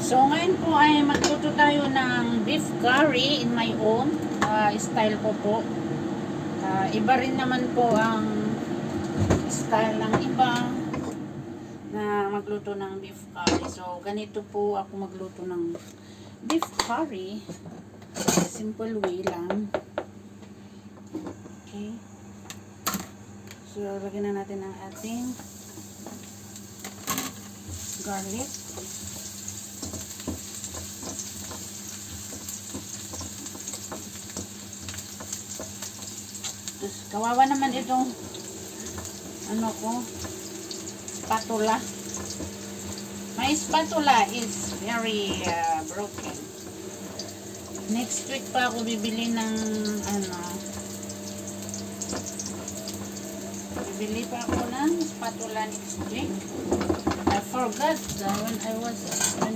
So, ngayon po ay magluto tayo ng beef curry in my own style ko po. Iba rin naman po ang style ng iba na magluto ng beef curry. So, ganito po ako magluto ng beef curry. Simple way lang. Okay. So, lagyan na natin ang ating garlic. Tapos, kawawa naman itong spatula. My spatula is very broken. Next week pa ako bibili ng bibili pa ako ng spatula next week. I forgot when I was